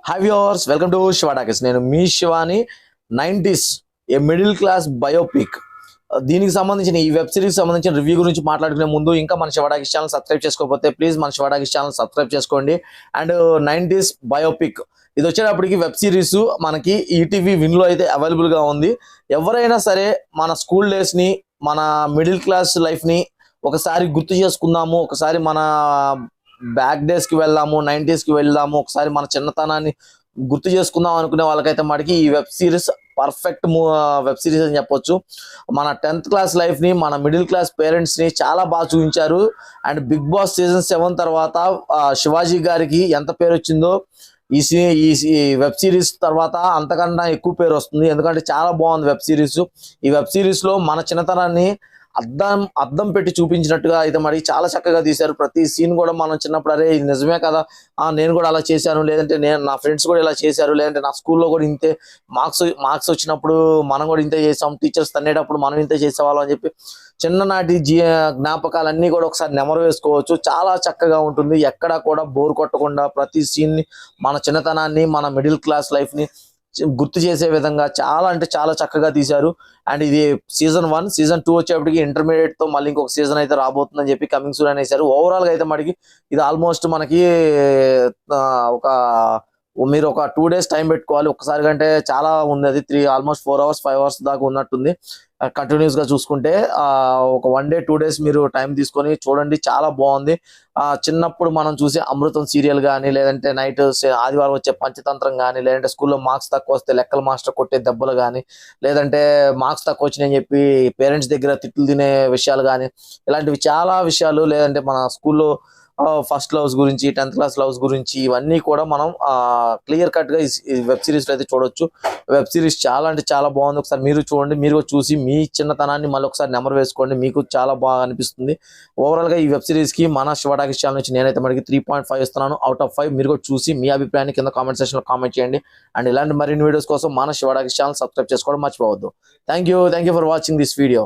Hi viewers, welcome to Shiva Talkies. నేను మీ Shivani. 90s a middle class biopic. దీనికి సంబంధించిన ఈ వెబ్ సిరీస్ సంబంధించిన రివ్యూ గురించి మాట్లాడుకునే ముందు ఇంకా మన శివాడాకిస్ ఛానల్ సబ్స్క్రైబ్ చేసుకోకపోతే ప్లీజ్ మన శివాడాకిస్ ఛానల్ సబ్స్క్రైబ్ చేసుకోండి. అండ్ 90s బయోపిక్ ఇది వచ్చేటప్పటికి వెబ్ సిరీస్ మనకి ఈటీవీ విన్లో అయితే అవైలబుల్గా ఉంది. ఎవరైనా సరే మన స్కూల్ డేస్ని, మన మిడిల్ క్లాస్ లైఫ్ని ఒకసారి గుర్తు చేసుకుందాము, ఒకసారి మన బ్యాక్ డేస్కి వెళ్దాము, 90sకి వెళ్దాము, ఒకసారి మన చిన్నతనాన్ని గుర్తు చేసుకుందాం అనుకునే వాళ్ళకైతే మనకి ఈ web series perfect web series అని చెప్పొచ్చు. మన 10th క్లాస్ లైఫ్ని, మన మిడిల్ క్లాస్ పేరెంట్స్ని చాలా బాగా చూపించారు. అండ్ బిగ్ బాస్ సీజన్ 7 తర్వాత శివాజీ గారికి ఎంత పేరు వచ్చిందో ఈ వెబ్ సిరీస్ తర్వాత అంతకన్నా ఎక్కువ పేరు వస్తుంది. ఎందుకంటే చాలా బాగుంది వెబ్ సిరీస్. ఈ వెబ్ సిరీస్లో మన చిన్నతనాన్ని అద్దం పెట్టి చూపించినట్టుగా అయితే మరి చాలా చక్కగా తీశారు. ప్రతి సీన్ కూడా మనం చిన్నప్పుడు అరే ఇది నిజమే కదా, నేను కూడా అలా చేశాను, లేదంటే నా ఫ్రెండ్స్ కూడా ఇలా చేశారు, లేదంటే నా స్కూల్లో కూడా ఇంతే మార్క్స్ వచ్చినప్పుడు మనం కూడా ఇంతే చేసాం, టీచర్స్ తన్నేటప్పుడు మనం ఇంతే చేసేవాళ్ళం అని చెప్పి చిన్ననాటి జ్ఞాపకాలన్నీ కూడా ఒకసారి నెమరు వేసుకోవచ్చు. చాలా చక్కగా ఉంటుంది. ఎక్కడా కూడా బోర్ కొట్టకుండా ప్రతి సీన్ని, మన చిన్నతనాన్ని, మన మిడిల్ క్లాస్ లైఫ్ని గుర్తు చేసే విధంగా చాలా అంటే చాలా చక్కగా తీశారు. అండ్ ఇది సీజన్ 1. సీజన్ 2 వచ్చేప్పటికి ఇంటర్మీడియట్ తో మళ్ళీ ఇంకొక సీజన్ అయితే రాబోతుందని చెప్పి కమింగ్ సూన్ అనేసారు. ఓవరాల్ గా అయితే మనకి ఇది ఆల్మోస్ట్ మనకి మీరు ఒక 2 days టైం పెట్టుకోవాలి. ఒక్కసారి కంటే చాలా ఉంది. అది ఆల్మోస్ట్ 4 hours 5 hours దాకా ఉన్నట్టుంది. కంటిన్యూస్ గా చూసుకుంటే ఒక 1 day 2 days మీరు టైం తీసుకొని చూడండి. చాలా బాగుంది. చిన్నప్పుడు మనం చూసే అమృతం సీరియల్ కానీ, లేదంటే నైట్ ఆదివారం వచ్చే పంచతంత్రం కానీ, లేదంటే స్కూల్లో మార్క్స్ తక్కువ వస్తే లెక్కల మాస్టర్ కొట్టే దెబ్బలు కానీ, లేదంటే మార్క్స్ తక్కువ వచ్చినాయని చెప్పి పేరెంట్స్ దగ్గర తిట్లు తినే విషయాలు కానీ, ఇలాంటివి చాలా విషయాలు, లేదంటే మన స్కూల్లో ఫస్ట్ లవ్స్ గురించి, 10th క్లాస్ లవ్స్ గురించి, ఇవన్నీ కూడా మనం క్లియర్ కట్ గా ఈ వెబ్ సిరీస్ లో అయితే చూడొచ్చు. వెబ్ సిరీస్ చాలా అంటే చాలా బాగుంది. ఒకసారి మీరు చూడండి. మీరు చూసి మీ చిన్నతనాన్ని మళ్ళీ ఒకసారి నెంబర్ వేసుకోండి. మీకు చాలా బాగా అనిపిస్తుంది. ఓవరాల్ గా ఈ వెబ్ సిరీస్ కి మన శివాడాకిస్ ఛానల్ నుంచి నేనైతే మనకి 3.5 ఇస్తున్నాను అవుట్ ఆఫ్ 5. మీరు కూడా చూసి మీ అభిప్రాయాన్ని కింద కామెంట్ సెక్షన్ లో కామెంట్ చేయండి. అండ్ ఇలాంటి మరిన్ని వీడియోస్ కోసం మన శివాడాకిస్ ఛానల్ సబ్స్క్రైబ్ చేసుకోవడం మర్చిపోవద్దు. Thank you for watching this video.